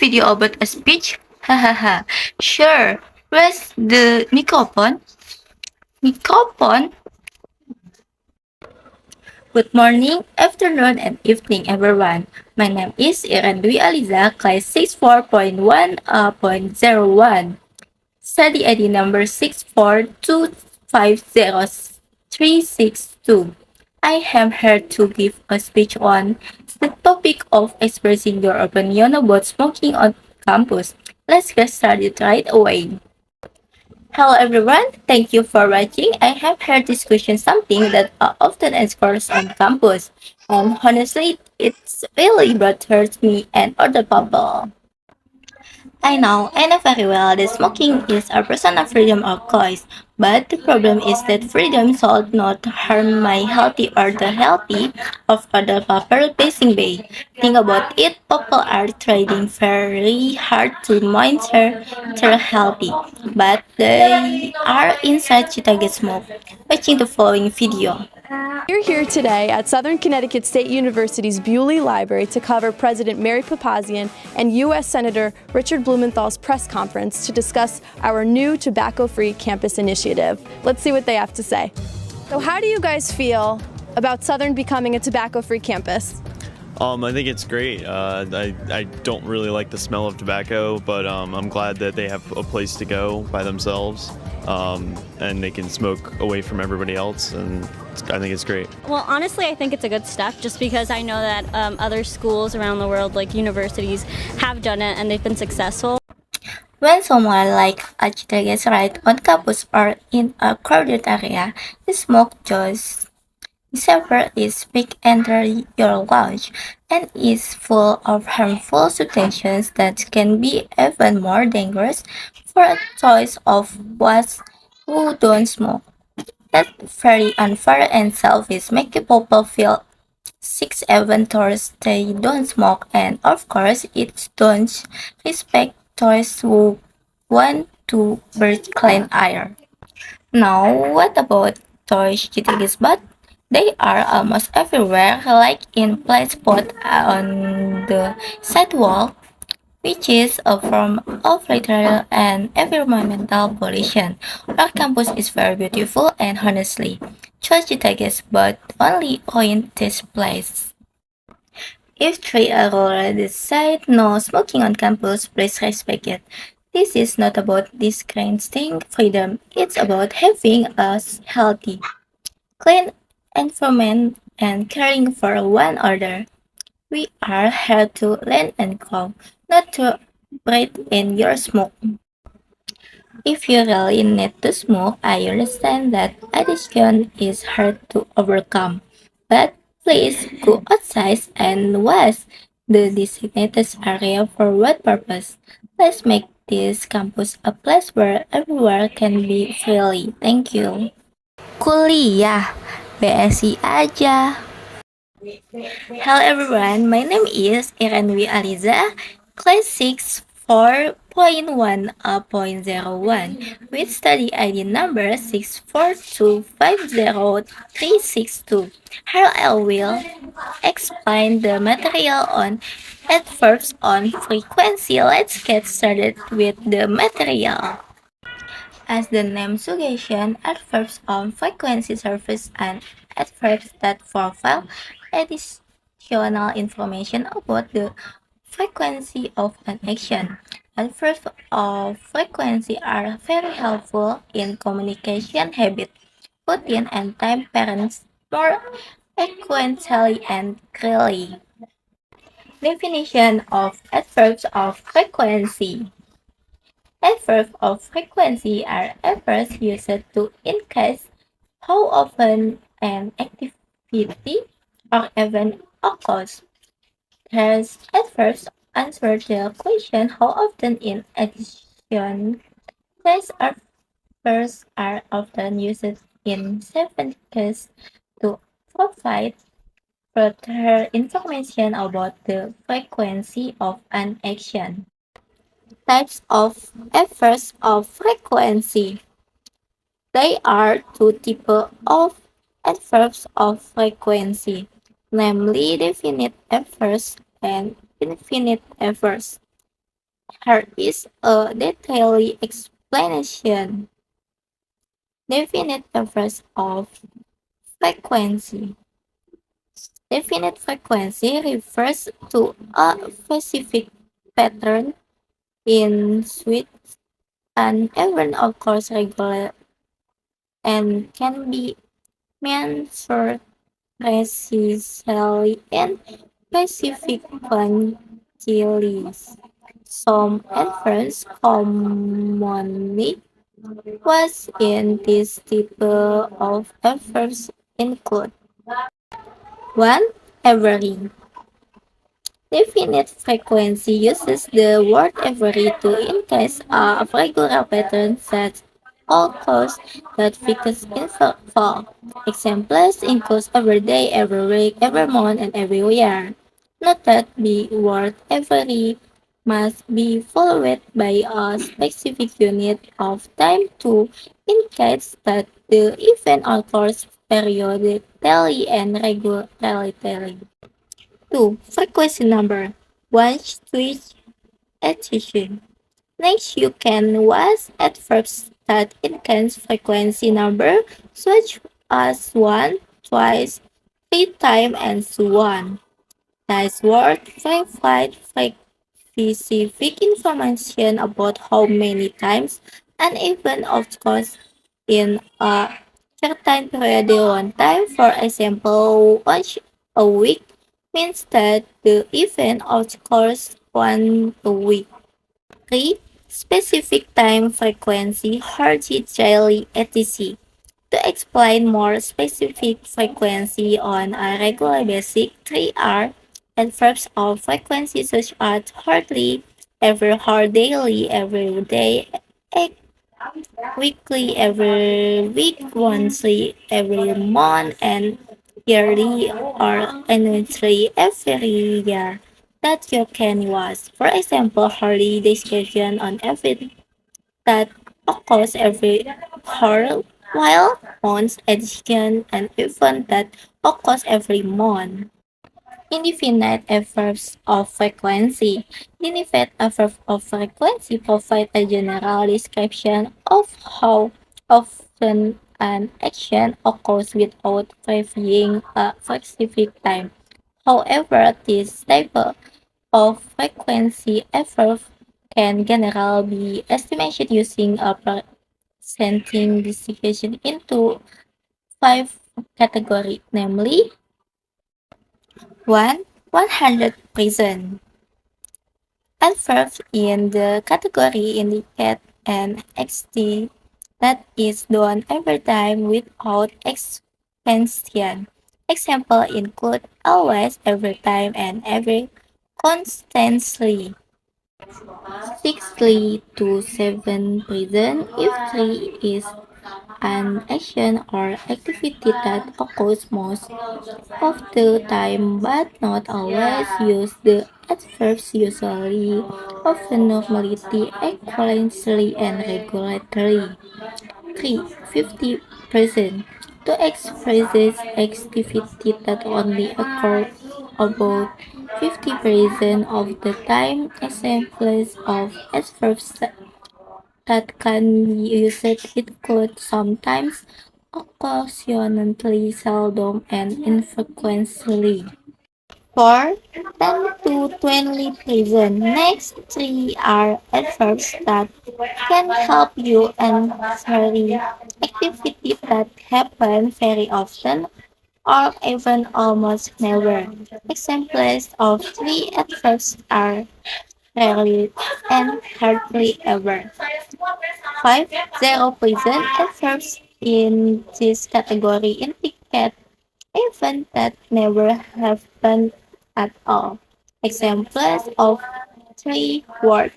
video about a speech? Hahaha. Sure. Where's the microphone? Microphone? Good morning, afternoon, and evening, everyone. My name is Iren Dwi Aliza, class 64.1.01. Study ID number 642500362. I am here to give a speech on the topic of expressing your opinion about smoking on campus. Let's get started right away. Hello everyone, thank you for watching. I have heard this question something that often expressed on campus, and honestly, it's really bothers me and other people. I know very well that smoking is a personal freedom of choice, but the problem is that freedom should not harm my healthy or the healthy of other people passing by. Think about it, people are trying very hard to monitor their healthy, but they are inside Chitage smoke. Watching the following video. We're here today at Southern Connecticut State University's Bewley Library to cover President Mary Papazian and U.S. Senator Richard Blumenthal's press conference to discuss our new tobacco-free campus initiative. Let's see what they have to say. So how do you guys feel about Southern becoming a tobacco-free campus? I think it's great. I don't really like the smell of tobacco, but I'm glad that they have a place to go by themselves, and they can smoke away from everybody else, and I think it's great. Well, honestly, I think it's a good step just because I know that other schools around the world, like universities, have done it and they've been successful. When someone like Achita gets right on campus or in a crowded area, the smoke just December is big enter your lunch and is full of harmful substances that can be even more dangerous for a choice of us who don't smoke. That's very unfair and selfish, making people feel sick even though they don't smoke, and of course it don't respect those who want to breathe clean air. Now, what about toys GTGs? But they are almost everywhere, like in place spot on the sidewalk, which is a form of literal and environmental pollution. Our campus is very beautiful and honestly, choose GTGs, but only on this place. If three are already said no smoking on campus, please respect it. This is not about discriminating freedom, it's about having a healthy, clean environment and caring for one another. We are here to learn and grow, not to breathe in your smoke. If you really need to smoke, I understand that addiction is hard to overcome. But please go outside and wash the designated area for what purpose. Let's make this campus a place where everyone can be freely. Thank you. Kuliah, BSI aja. Hello everyone, my name is Irenwi Aliza, class 6.4.1.01 with study ID number 642500362. Here I will explain the material on adverbs on frequency. Let's get started with the material. As the name suggests, adverbs on frequency surface and adverbs that provide additional information about the frequency of an action. Adverbs of frequency are very helpful in communication habit, routine, and time parents more frequently and clearly. Definition of adverbs of frequency. Adverbs of frequency are adverbs used to indicate how often an activity or event occurs. Thus, adverbs answer the question how often in addition. These adverbs are often used in sentences to provide further information about the frequency of an action. Types of adverbs of frequency. There are two types of adverbs of frequency, namely definite adverbs and infinite adverbs. Here is a detailed explanation. Definite purpose of frequency. Definite frequency refers to a specific pattern in which an event occurs regularly and can be measured precisely in specific quantities. Some inference commonly was in this type of efforts include 1. Every. Definite frequency uses the word every to indicate a regular pattern that occurs that figures in fall. Examples include every day, every week, every month, and every year. Note that the word every must be followed by a specific unit of time to indicate that the event occurs periodically and regularly. 2. Frequency number. 1. Switch attention. Next, you can was at first that indicates frequency number such as 1, twice, 3 times, and so on. Nice word provide specific information about how many times and even of course in a certain period on time. For example, once a week means that the event occurs once a week. 3. Specific time frequency, heartbeat daily, etc. To explain more specific frequency on a regular basis, 3 are adverbs of frequency such as hardly, every hour, daily, every day, e- weekly, every week, monthly, every month, and yearly or annually every year that you can use. For example, hardly description on every that occurs every quarter, while months edition an event that occurs every month. Indefinite adverbs of frequency. Indefinite adverbs of frequency provide a general description of how often an action occurs without specifying a specific time. However, this type of frequency adverb can generally be estimated using a percentage distribution into 5 categories, namely 1. 100%. Adverbs in the category indicate an activity that is done every time without expansion. Example include always, every time, and every constantly. 6 to 7 if 3 is an action or activity that occurs most of the time but not always. Use the adverbs usually, often, normality, equivalently, and regularly. 3. 50% to express this activity that only occurs about 50% of the time. Examples of adverbs that can be used include sometimes, occasionally, seldom, and infrequently. 4. 10 to 20%. Next three are adverbs that can help you answer activities that happen very often or even almost never. Examples of three adverbs are rarely and hardly ever. 5. 0% adverbs in this category indicate events that never happened at all. Examples of three words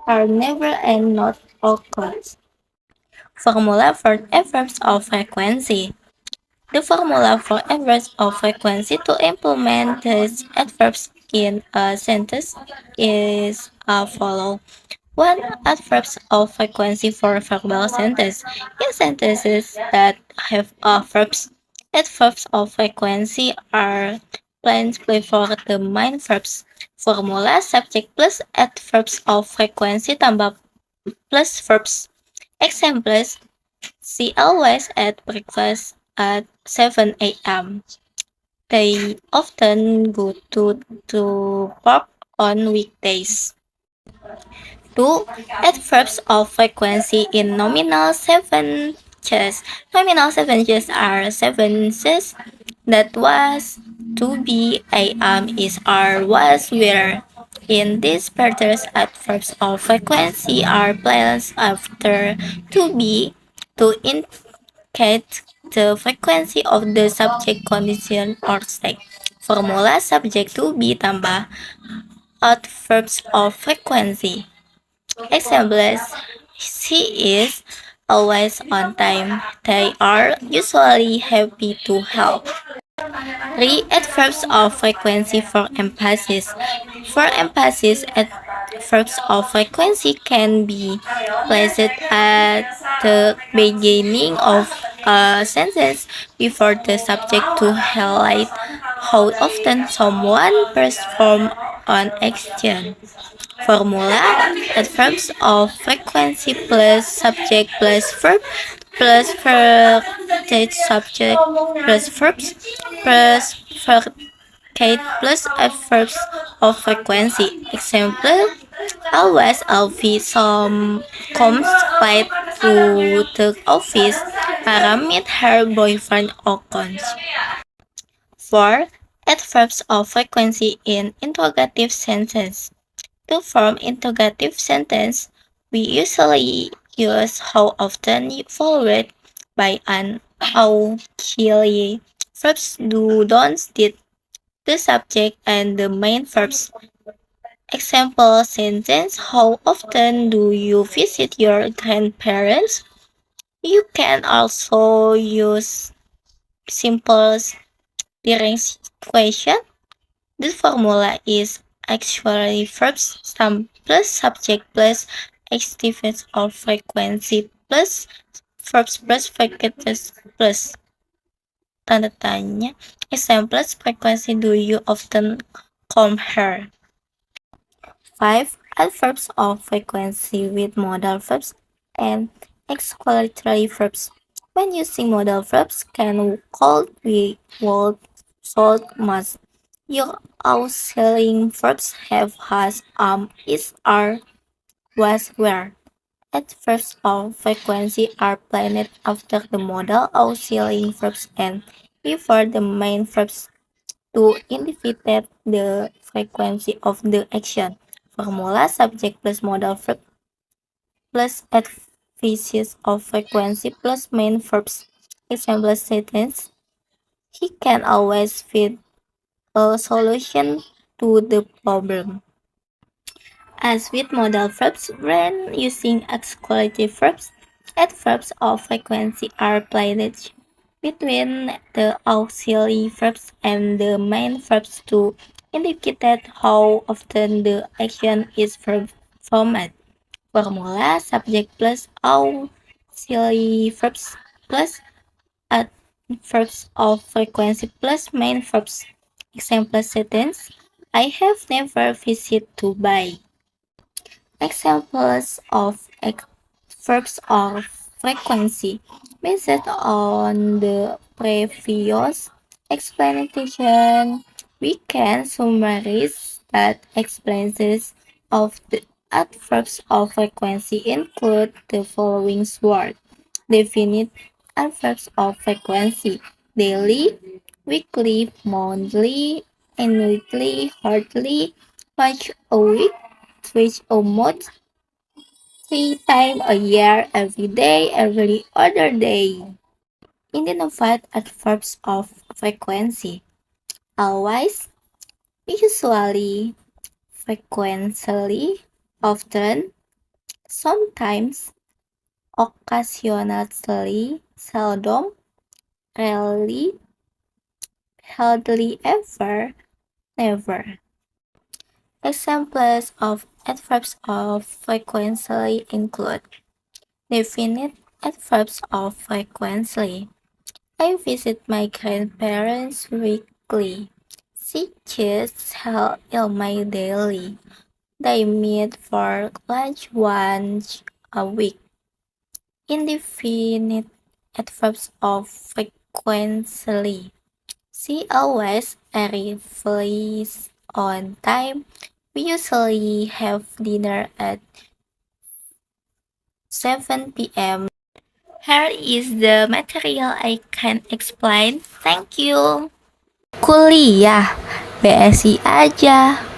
are never and not occurs. Formula for adverbs of frequency. The formula for adverbs of frequency to implement these adverbs in a sentence is as follows. 1. Adverbs of frequency for verbal sentence. In sentences that have adverbs, adverbs of frequency are plans before the main verbs. Formula subject plus adverbs of frequency tambah plus verbs. Examples: she always ate breakfast at 7 a.m. They often go to work on weekdays. 2. Adverbs of frequency in nominal sentences. Nominal sentences are sentences that was, to be, am, is, are, was, were. In these patterns, adverbs of frequency are placed after to be to indicate the frequency of the subject, condition, or state. Formula subject to be tambah adverbs of frequency. Examples: she is always on time. They are usually happy to help. 3. Adverbs of frequency for emphasis. For emphasis, adverbs of frequency can be placed at the beginning of a sentence before the subject to highlight how often someone performs an action. Formula: adverbs of frequency plus subject plus verb plus verb subject plus verbs plus verb adverbs of frequency. Example: always Alfie comes late to the office para meet her boyfriend Ocons. 4. Adverbs of frequency in interrogative sentences. To form interrogative sentence, we usually use how often followed by an auxiliary verbs do, don't, did, the subject, and the main verbs. Example sentence: how often do you visit your grandparents? You can also use simple direct question. The formula is actually verbs sum plus subject plus activity of frequency plus verbs plus frequencies plus tanda tanya. Examples: frequency do you often come here? 5. Adverbs of frequency with modal verbs and exclamatory verbs. When using modal verbs, can, could, we, would, should, must. Your auxiliary verbs have, has, is, are, was, were. Adverbs of frequency are planned after the modal auxiliary verbs and before the main verbs to indicate the frequency of the action. Formula subject plus modal verb plus adverbs of frequency plus main verbs. Example sentence: he can always find a solution to the problem. As with modal verbs, when using exclamative verbs, adverbs of frequency are placed between the auxiliary verbs and the main verbs to indicate how often the action is performed. Formula subject plus auxiliary verbs plus adverbs of frequency plus main verbs. Example sentence: I have never visited Dubai. Examples of verbs of frequency. Based on the previous explanation, we can summarize that explanations of the adverbs of frequency include the following words. Definite adverbs of frequency: daily, weekly, monthly, annually, quarterly, twice a week, twice a month, 3 times a year, every day, every other day. Identified adverbs of frequency: always, usually, frequently, often, sometimes, occasionally, seldom, rarely, hardly ever, never. Examples of adverbs of frequency include definite adverbs of frequency: I visit my grandparents weekly. She just held my daily. They meet for lunch once a week. Indefinite adverbs of frequently. She always arrives on time. We usually have dinner at 7 p.m. Here is the material I can explain. Thank you. Kuliah, BSI aja.